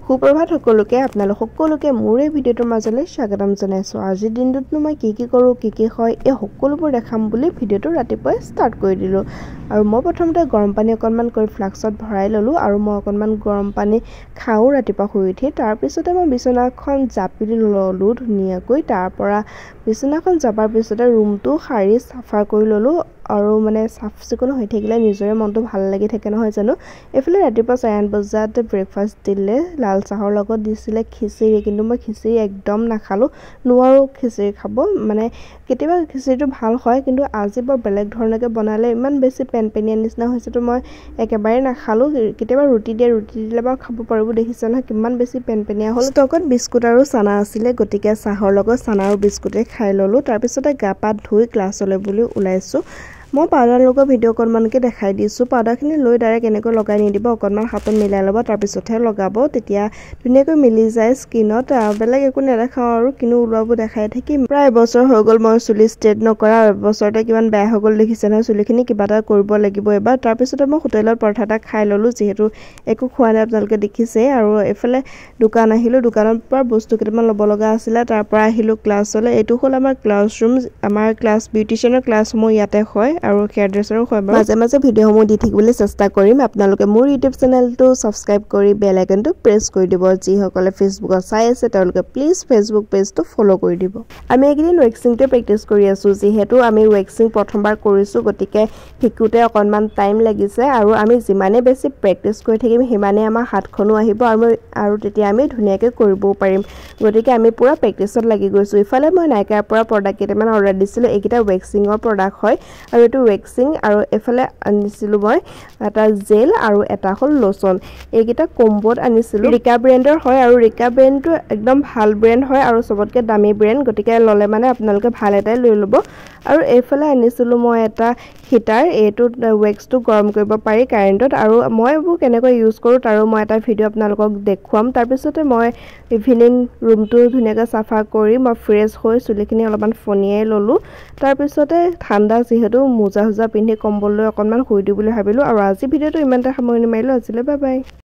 সুপ্ৰভাত সকলোকে আপোনালোক সকলোকে মোৰ এই ভিডিঅ'টোৰ মাজলৈ স্বাগতম জনাইছোঁ। আজিৰ দিনটোতনো মই কি কৰোঁ কি হয় এই সকলোবোৰ দেখাম বুলি ভিডিঅ'টো ৰাতিপুৱাই ষ্টাৰ্ট কৰি দিলোঁ। আৰু মই প্ৰথমতে গৰম পানী অকণমান কৰি ফ্লাক্সত ভৰাই ল'লোঁ আৰু মই অকণমান গৰম পানী খাওঁ ৰাতিপুৱা শুই উঠি। তাৰপিছতে মই বিচনাখন জাপি ল'লোঁ ধুনীয়াকৈ। তাৰপৰা বিচনাখন জপাৰ পিছতে ৰুমটো সাৰি চাফা কৰি ল'লোঁ আৰু মানে চাফ চিকুণ হৈ থাকিলে নিজৰে মনটো ভাল লাগি থাকে নহয় জানো। এইফালে ৰাতিপুৱা 8:30 বজাত ব্ৰেকফাষ্ট দিলে, লাল চাহৰ লগত দিছিলে খিচিৰি, কিন্তু মই খিচিৰি একদম নাখালোঁ, নোৱাৰোঁ খিচিৰি খাব। মানে কেতিয়াবা খিচিৰিটো ভাল হয়, কিন্তু আজি বৰ বেলেগ ধৰণেকৈ বনালে, ইমান বেছি পেনপেনীয়া নিচিনা হৈছেতো মই একেবাৰে নাখালোঁ। কেতিয়াবা ৰুটি দিলে বাৰু খাব পাৰিব, দেখিছে নহয় কিমান বেছি পেনপেনীয়া হ'ল। ষ্টকত বিস্কুট আৰু চানা আছিলে, গতিকে চাহৰ লগত চানা আৰু বিস্কুটে খাই ল'লোঁ। তাৰপিছতে গা পা ধুই ক্লাছলৈ বুলি ওলাইছোঁ। মই পাউডাৰ লগোৱা ভিডিঅ' অকণমানকৈ দেখাই দিছোঁ। পাউডাৰখিনি লৈ ডাইৰেক্ট এনেকৈ লগাই নিদিব, অকণমান হাতত মিলাই ল'ব, তাৰপিছতহে লগাব, তেতিয়া ধুনীয়াকৈ মিলি যায় স্কিনত। বেলেগ একো নেদেখাওঁ আৰু কিনো ওলাব দেখাই থাকিম। প্ৰায় এবছৰ হৈ গ'ল মই চুলি ষ্ট্ৰেট নকৰা, এবছৰতে কিমান বেয়া হৈ গ'ল দেখিছে নহয় চুলিখিনি, কিবা এটা কৰিব লাগিব এবাৰ। তাৰপিছতে মই হোটেলত পৰঠা এটা খাই ল'লোঁ, যিহেতু একো খোৱা নাই আপোনালোকে দেখিছে। আৰু এইফালে দোকান আহিলোঁ, দোকানৰ পৰা বস্তু কেইটামান ল'ব লগা আছিলে, তাৰ পৰা আহিলোঁ ক্লাছলৈ। এইটো হ'ল আমাৰ ক্লাছৰুম, আমাৰ বিউটিচিয়ানৰ ক্লাছসমূহ ইয়াতে হয় আৰু হেয়াৰ ড্ৰেছাৰো হয়। মাজে মাজে ভিডিঅ'সমূহ দি থাকিবলৈ চেষ্টা কৰিম। আপোনালোকে মোৰ ইউটিউব চেনেলটো ছাবস্ক্ৰাইব কৰি বেল আইকনটো প্ৰেছ কৰি দিব। যিসকলে ফেচবুকত চাই আছে তেওঁলোকে প্লিজ ফেচবুক পেজটো ফ'ল' কৰি দিব। আমি এইকেইদিন ৱেক্সিংটোৱে প্ৰেক্টিছ কৰি আছোঁ, যিহেতু আমি ৱেক্সিং প্ৰথমবাৰ কৰিছোঁ, গতিকে শিকোঁতে অকণমান টাইম লাগিছে। আৰু আমি যিমানেই বেছি প্ৰেক্টিছ কৰি থাকিম সিমানেই আমাৰ হাতখনো আহিব আৰু তেতিয়া আমি ধুনীয়াকৈ কৰিবও পাৰিম। গতিকে আমি পূৰা প্ৰেক্টিছত লাগি গৈছোঁ। ইফালে মই নাইকাৰ পৰা প্ৰডাক্ট কেইটামান অৰ্ডাৰ দিছিলোঁ, এইকেইটা ৱেক্সিঙৰ প্ৰডাক্ট হয় আৰু এইটো ৱেক্সিং। আৰু এইফালে আনিছিলোঁ মই এটা জেল আৰু এটা হ'ল লোচন, এইকেইটা কম্বত আনিছিলোঁ। ৰিকা ব্ৰেণ্ডৰ হয় আৰু ৰিকা ব্ৰেণ্ডটো একদম ভাল ব্ৰেণ্ড হয় আৰু চবতকৈ দামী ব্ৰেণ্ড, গতিকে ল'লে মানে আপোনালোকে ভাল এটাই লৈ ল'ব। আৰু এইফালে আনিছিলোঁ মই এটা হিটাৰ, এইটোত ৱেক্সটো গৰম কৰিব পাৰি কাৰেণ্টত, আৰু মই এইবোৰ কেনেকৈ ইউজ কৰোঁ তাৰো মই এটা ভিডিঅ' আপোনালোকক দেখুৱাম। তাৰপিছতে মই ইভিনিং ৰুমটো ধুনীয়াকৈ চাফা কৰি মই ফ্ৰেছ হৈ চুলিখিনি অলপমান ফনিয়াই ল'লোঁ। তাৰপিছতে ঠাণ্ডা যিহেতু মোজা পিন্ধি কম্বল লৈ অকণমান শুই দিওঁ বুলি ভাবিলোঁ। আৰু আজি ভিডিঅ'টো ইমানতে সামৰণি মাৰিলোঁ, আজিলৈ বাই বাই।